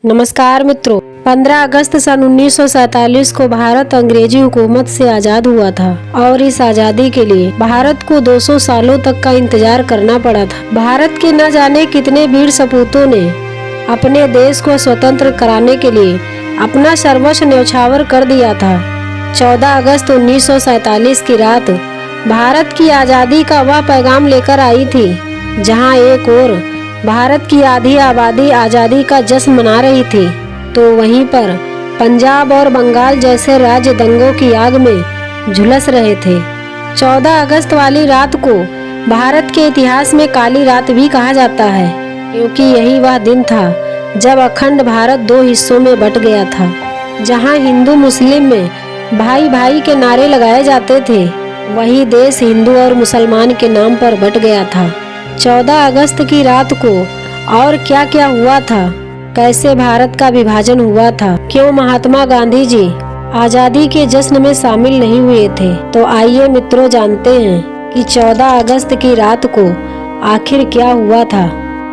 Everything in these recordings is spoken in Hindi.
नमस्कार मित्रों, 15 अगस्त सन 1947 को भारत अंग्रेजी हुकूमत से आज़ाद हुआ था और इस आज़ादी के लिए भारत को 200 सालों तक का इंतजार करना पड़ा था। भारत के न जाने कितने वीर सपूतों ने अपने देश को स्वतंत्र कराने के लिए अपना सर्वस्व न्यौछावर कर दिया था। 14 अगस्त 1947 की रात भारत की आज़ादी का वह पैगाम लेकर आई थी, जहां एक ओर भारत की आधी आबादी आज़ादी का जश्न मना रही थी, तो वहीं पर पंजाब और बंगाल जैसे राज्य दंगों की आग में झुलस रहे थे। 14 अगस्त वाली रात को भारत के इतिहास में काली रात भी कहा जाता है, क्योंकि यही वह दिन था जब अखंड भारत दो हिस्सों में बट गया था। जहां हिंदू मुस्लिम में भाई भाई के नारे लगाए जाते थे, वही देश हिंदू और मुसलमान के नाम पर बट गया था। 14 अगस्त की रात को और क्या क्या हुआ था, कैसे भारत का विभाजन हुआ था, क्यों महात्मा गांधी जी आज़ादी के जश्न में शामिल नहीं हुए थे, तो आइए मित्रों जानते हैं कि 14 अगस्त की रात को आखिर क्या हुआ था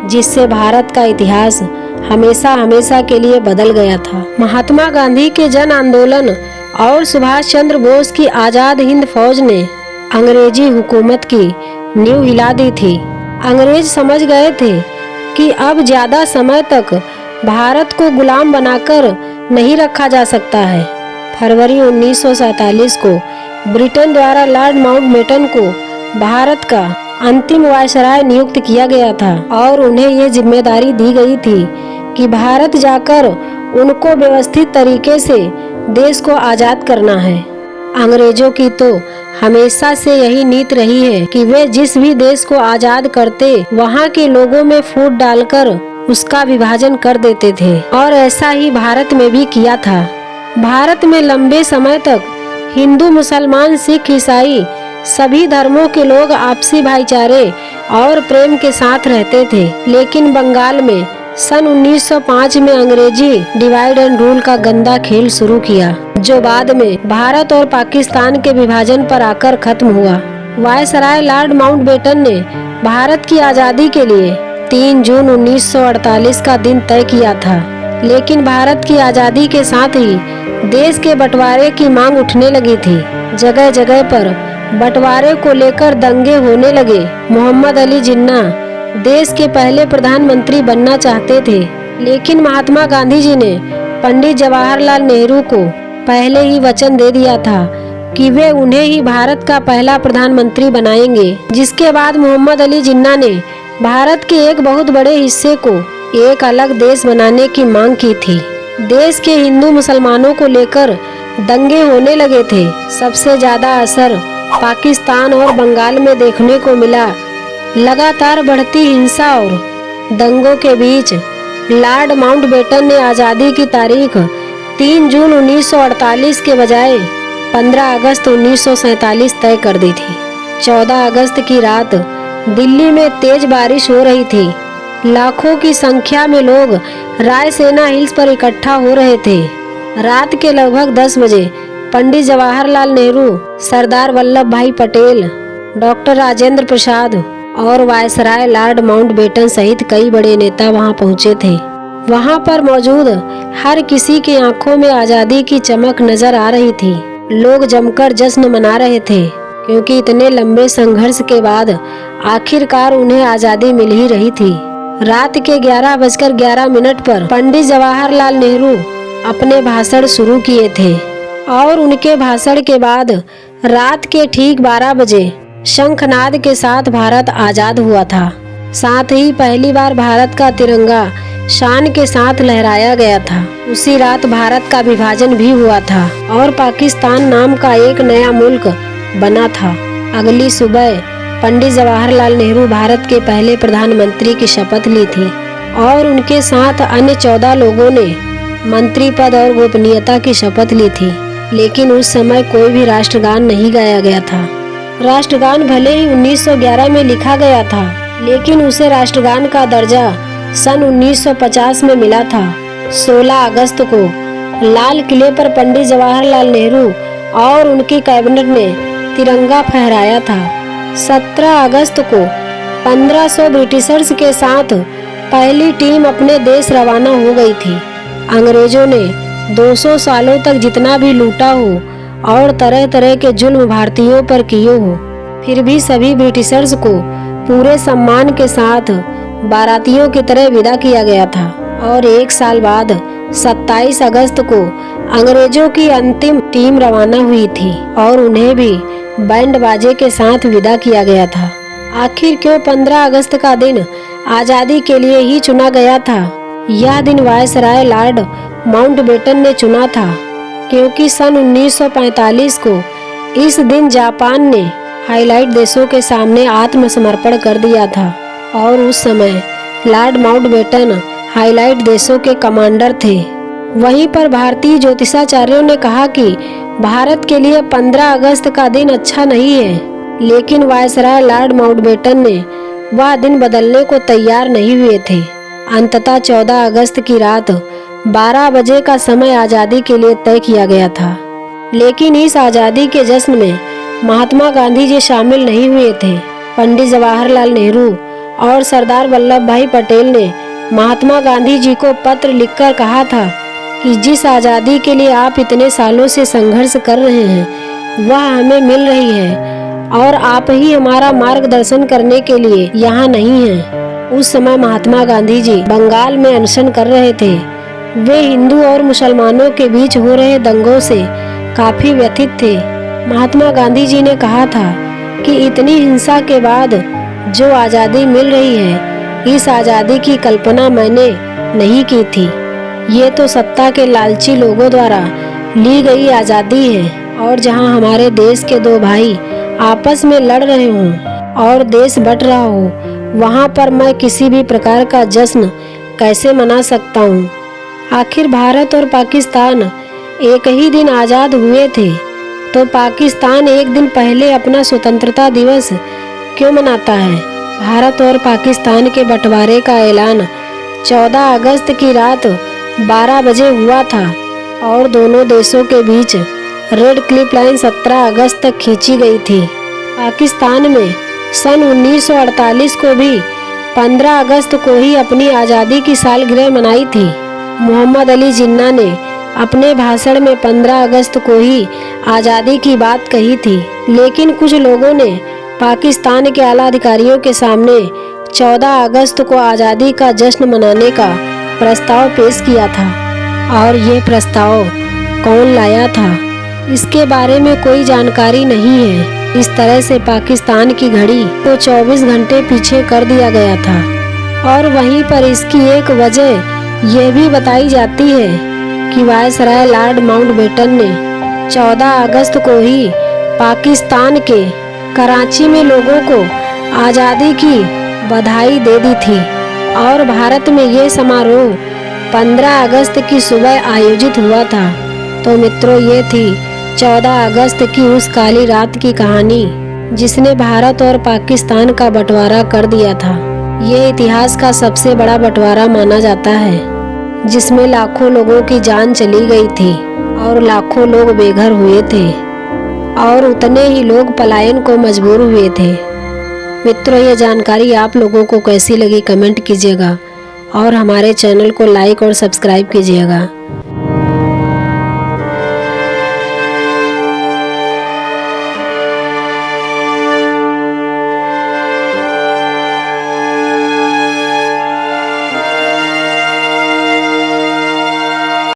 जिससे भारत का इतिहास हमेशा हमेशा के लिए बदल गया था। महात्मा गांधी के जन आंदोलन और सुभाष चंद्र बोस की आज़ाद हिंद फौज ने अंग्रेजी हुकूमत की नींव हिला दी थी। अंग्रेज समझ गए थे कि अब ज़्यादा समय तक भारत को गुलाम बनाकर नहीं रखा जा सकता है। फरवरी 1947 को ब्रिटेन द्वारा लॉर्ड माउंटबेटन को भारत का अंतिम वायसराय नियुक्त किया गया था और उन्हें ये जिम्मेदारी दी गई थी कि भारत जाकर उनको व्यवस्थित तरीके से देश को आज़ाद करना है। अंग्रेजों की तो हमेशा से यही नीति रही है कि वे जिस भी देश को आज़ाद करते, वहाँ के लोगों में फूट डालकर उसका विभाजन कर देते थे, और ऐसा ही भारत में भी किया था। भारत में लंबे समय तक हिंदू, मुसलमान, सिख, ईसाई सभी धर्मों के लोग आपसी भाईचारे और प्रेम के साथ रहते थे। लेकिन बंगाल में सन 1905 में अंग्रेजी डिवाइड एंड रूल का गंदा खेल शुरू किया, जो बाद में भारत और पाकिस्तान के विभाजन पर आकर खत्म हुआ। वायसराय लॉर्ड माउंटबेटन ने भारत की आज़ादी के लिए 3 जून 1948 का दिन तय किया था, लेकिन भारत की आज़ादी के साथ ही देश के बंटवारे की मांग उठने लगी थी। जगह जगह पर बंटवारे को लेकर दंगे होने लगे। मोहम्मद अली जिन्ना देश के पहले प्रधानमंत्री बनना चाहते थे, लेकिन महात्मा गांधी जी ने पंडित जवाहरलाल नेहरू को पहले ही वचन दे दिया था कि वे उन्हें ही भारत का पहला प्रधानमंत्री बनाएंगे। जिसके बाद मोहम्मद अली जिन्ना ने भारत के एक बहुत बड़े हिस्से को एक अलग देश बनाने की मांग की थी। देश के हिंदू मुसलमानों को लेकर दंगे होने लगे थे। सबसे ज्यादा असर पाकिस्तान और बंगाल में देखने को मिला। लगातार बढ़ती हिंसा और दंगों के बीच लॉर्ड माउंटबेटन ने आज़ादी की तारीख 3 जून 1948 के बजाय 15 अगस्त 1947 तय कर दी थी। 14 अगस्त की रात दिल्ली में तेज बारिश हो रही थी। लाखों की संख्या में लोग रायसेना हिल्स पर इकट्ठा हो रहे थे। रात के लगभग 10 बजे पंडित जवाहरलाल नेहरू, सरदार वल्लभ भाई पटेल, डॉक्टर राजेंद्र प्रसाद और वायसराय लॉर्ड माउंटबेटन सहित कई बड़े नेता वहां पहुंचे थे। वहां पर मौजूद हर किसी की आंखों में आज़ादी की चमक नजर आ रही थी। लोग जमकर जश्न मना रहे थे, क्योंकि इतने लंबे संघर्ष के बाद आखिरकार उन्हें आज़ादी मिल ही रही थी। रात के 11:11 पर पंडित जवाहरलाल नेहरू अपने भाषण शुरू किए थे और उनके भाषण के बाद रात के ठीक 12 बजे शंखनाद के साथ भारत आज़ाद हुआ था। साथ ही पहली बार भारत का तिरंगा शान के साथ लहराया गया था। उसी रात भारत का विभाजन भी हुआ था और पाकिस्तान नाम का एक नया मुल्क बना था। अगली सुबह पंडित जवाहरलाल नेहरू भारत के पहले प्रधानमंत्री की शपथ ली थी और उनके साथ अन्य 14 लोगों ने मंत्री पद और गोपनीयता की शपथ ली थी। लेकिन उस समय कोई भी राष्ट्रगान नहीं गाया गया था। राष्ट्रगान भले ही 1911 में लिखा गया था, लेकिन उसे राष्ट्रगान का दर्जा सन 1950 में मिला था। 16 अगस्त को लाल किले पर पंडित जवाहरलाल नेहरू और उनकी कैबिनेट ने तिरंगा फहराया था। 17 अगस्त को 1500 ब्रिटिशर्स के साथ पहली टीम अपने देश रवाना हो गई थी। अंग्रेजों ने 200 सालों तक जितना भी लूटा हो और तरह तरह के जुल्म भारतीयों पर किए हो, फिर भी सभी ब्रिटिशर्स को पूरे सम्मान के साथ बारातियों की तरह विदा किया गया था। और 1 साल बाद 27 अगस्त को अंग्रेजों की अंतिम टीम रवाना हुई थी और उन्हें भी बैंड बाजे के साथ विदा किया गया था। आखिर क्यों 15 अगस्त का दिन आज़ादी के लिए ही चुना गया था? यह दिन वायसराय लॉर्ड माउंटबेटन ने चुना था क्योंकि सन 1945 को इस दिन जापान ने हाइलाइट देशों के सामने आत्मसमर्पण कर दिया था और उस समय लॉर्ड माउंटबेटन हाइलाइट देशों के कमांडर थे। वहीं पर भारतीय ज्योतिषाचार्यों ने कहा कि भारत के लिए 15 अगस्त का दिन अच्छा नहीं है, लेकिन वायसराय लॉर्ड माउंटबेटन ने वह दिन बदलने को तैयार नहीं हुए थे। अंततः 14 अगस्त की रात 12 बजे का समय आज़ादी के लिए तय किया गया था। लेकिन इस आज़ादी के जश्न में महात्मा गांधी जी शामिल नहीं हुए थे। पंडित जवाहरलाल नेहरू और सरदार वल्लभ भाई पटेल ने महात्मा गांधी जी को पत्र लिखकर कहा था कि जिस आज़ादी के लिए आप इतने सालों से संघर्ष कर रहे हैं वह हमें मिल रही है और आप ही हमारा मार्गदर्शन करने के लिए यहाँ नहीं हैं। उस समय महात्मा गांधी जी बंगाल में अनशन कर रहे थे। वे हिंदू और मुसलमानों के बीच हो रहे दंगों से काफी व्यथित थे। महात्मा गांधी जी ने कहा था कि इतनी हिंसा के बाद जो आज़ादी मिल रही है, इस आज़ादी की कल्पना मैंने नहीं की थी। ये तो सत्ता के लालची लोगों द्वारा ली गई आज़ादी है और जहां हमारे देश के 2 भाई आपस में लड़ रहे हों और देश बट रहा हो, वहां पर मैं किसी भी प्रकार का जश्न कैसे मना सकता हूं? आखिर भारत और पाकिस्तान एक ही दिन आज़ाद हुए थे, तो पाकिस्तान एक दिन पहले अपना स्वतंत्रता दिवस क्यों मनाता है? भारत और पाकिस्तान के बंटवारे का ऐलान 14 अगस्त की रात 12 बजे हुआ था और दोनों देशों के बीच रेड क्लिफ लाइन 17 अगस्त तक खींची गई थी। पाकिस्तान में सन 1948 को भी 15 अगस्त को ही अपनी आज़ादी की सालगिरह मनाई थी। मोहम्मद अली जिन्ना ने अपने भाषण में 15 अगस्त को ही आज़ादी की बात कही थी, लेकिन कुछ लोगों ने पाकिस्तान के आला अधिकारियों के सामने 14 अगस्त को आज़ादी का जश्न मनाने का प्रस्ताव पेश किया था और ये प्रस्ताव कौन लाया था, इसके बारे में कोई जानकारी नहीं है। इस तरह से पाकिस्तान की घड़ी को 24 घंटे पीछे कर दिया गया था और वहीं पर इसकी एक वजह यह भी बताई जाती है कि वायसराय लॉर्ड माउंटबेटन ने 14 अगस्त को ही पाकिस्तान के कराची में लोगों को आज़ादी की बधाई दे दी थी और भारत में ये समारोह 15 अगस्त की सुबह आयोजित हुआ था। तो मित्रों, ये थी 14 अगस्त की उस काली रात की कहानी जिसने भारत और पाकिस्तान का बंटवारा कर दिया था। ये इतिहास का सबसे बड़ा बंटवारा माना जाता है, जिसमें लाखों लोगों की जान चली गई थी और लाखों लोग बेघर हुए थे और उतने ही लोग पलायन को मजबूर हुए थे। मित्रों, ये जानकारी आप लोगों को कैसी लगी कमेंट कीजिएगा और हमारे चैनल को लाइक और सब्सक्राइब कीजिएगा।